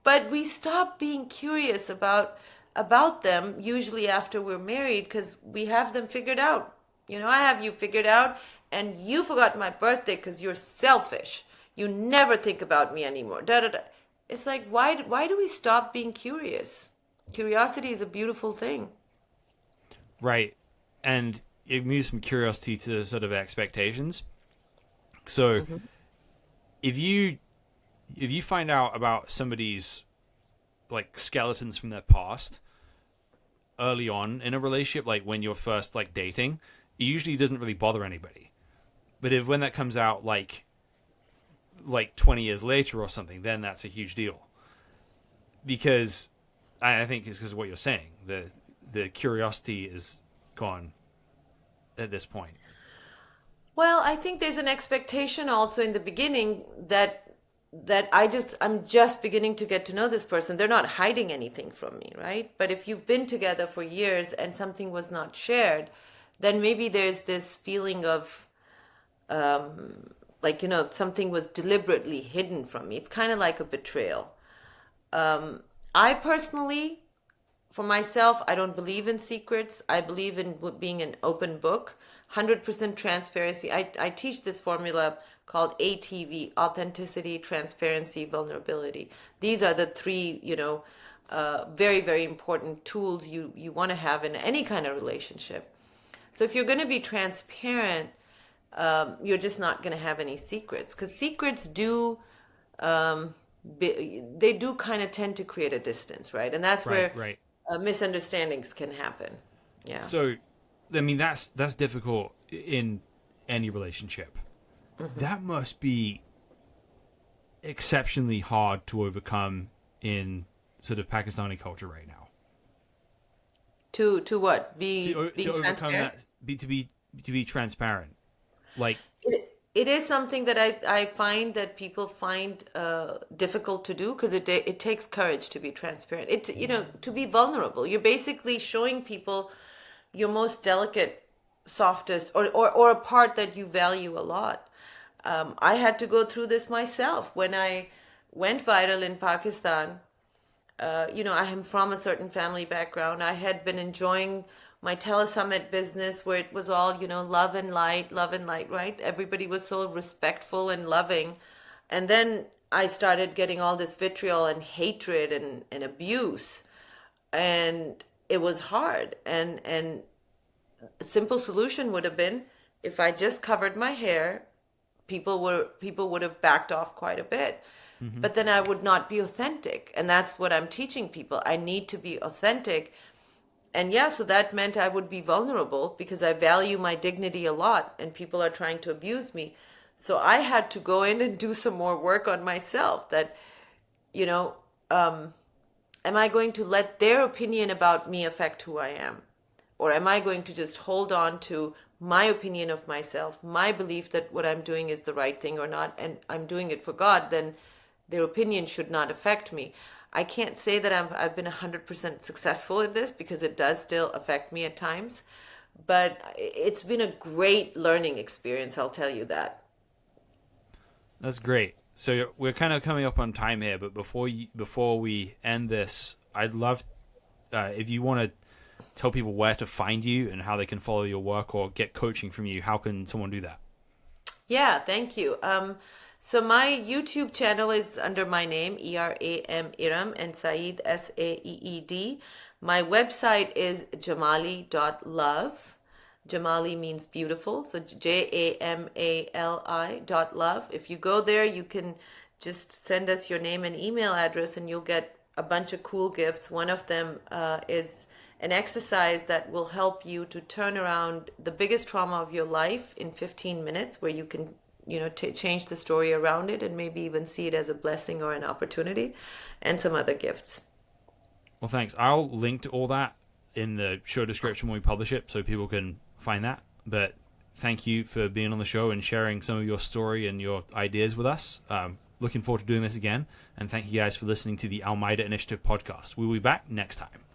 [SPEAKER 1] But we stop being curious about them usually after we're married because we have them figured out. I have you figured out, and you forgot my birthday because you're selfish. You never think about me anymore. Da da da. It's like, why do we stop being curious? Curiosity is a beautiful thing.
[SPEAKER 2] Right. And it moves from curiosity to sort of expectations. So if you find out about somebody's like skeletons from their past early on in a relationship, like when you're first like dating, it usually doesn't really bother anybody. But when that comes out like 20 years later or something, then that's a huge deal. Because I think it's because of what you're saying. The curiosity is gone at this point.
[SPEAKER 1] Well, I think there's an expectation also in the beginning that I'm just beginning to get to know this person. They're not hiding anything from me, right? But if you've been together for years and something was not shared, then maybe there's this feeling of something was deliberately hidden from me. It's kind of like a betrayal. I personally for myself, I don't believe in secrets. I believe in being an open book, 100% transparency. I teach this formula called ATV: authenticity, transparency, vulnerability. These are the three, very, very important tools you want to have in any kind of relationship. So if you're going to be transparent, you're just not going to have any secrets, because secrets do, they do kind of tend to create a distance, right? And that's where misunderstandings can happen. Yeah.
[SPEAKER 2] So, I mean, that's difficult in any relationship. Mm-hmm. That must be exceptionally hard to overcome in sort of Pakistani culture right now.
[SPEAKER 1] To what? Being
[SPEAKER 2] overcome
[SPEAKER 1] transparent?
[SPEAKER 2] To be transparent. Like
[SPEAKER 1] it is something that I find that people find difficult to do, because it takes courage to be transparent. To be vulnerable. You're basically showing people your most delicate, softest, or a part that you value a lot. I had to go through this myself when I went viral in Pakistan. I am from a certain family background. I had been enjoying my telesummit business where it was all, love and light, right? Everybody was so respectful and loving. And then I started getting all this vitriol and hatred and abuse. And it was hard. And a simple solution would have been, if I just covered my hair, people would have backed off quite a bit. Mm-hmm. But then I would not be authentic. And that's what I'm teaching people. I need to be authentic. And so that meant I would be vulnerable, because I value my dignity a lot and people are trying to abuse me. So I had to go in and do some more work on myself, that, am I going to let their opinion about me affect who I am? Or am I going to just hold on to my opinion of myself, my belief that what I'm doing is the right thing or not, and I'm doing it for God, then their opinion should not affect me. I can't say that I've been 100% successful in this, because it does still affect me at times. But it's been a great learning experience, I'll tell you that.
[SPEAKER 2] That's great. So we're kind of coming up on time here, but before we end this, I'd love if you want to tell people where to find you and how they can follow your work or get coaching from you. How can someone do that?
[SPEAKER 1] Yeah, thank you. So my YouTube channel is under my name, Eram, and Saeed, Saeed. My website is jamali.love. Jamali means beautiful, so JAMALI.love. If you go there, you can just send us your name and email address, and you'll get a bunch of cool gifts. One of them is an exercise that will help you to turn around the biggest trauma of your life in 15 minutes, where you can change the story around it and maybe even see it as a blessing or an opportunity, and some other gifts.
[SPEAKER 2] Well, thanks. I'll link to all that in the show description when we publish it, so people can find that. But thank you for being on the show and sharing some of your story and your ideas with us. Looking forward to doing this again. And thank you guys for listening to the Al-Maida Initiative podcast. We'll be back next time.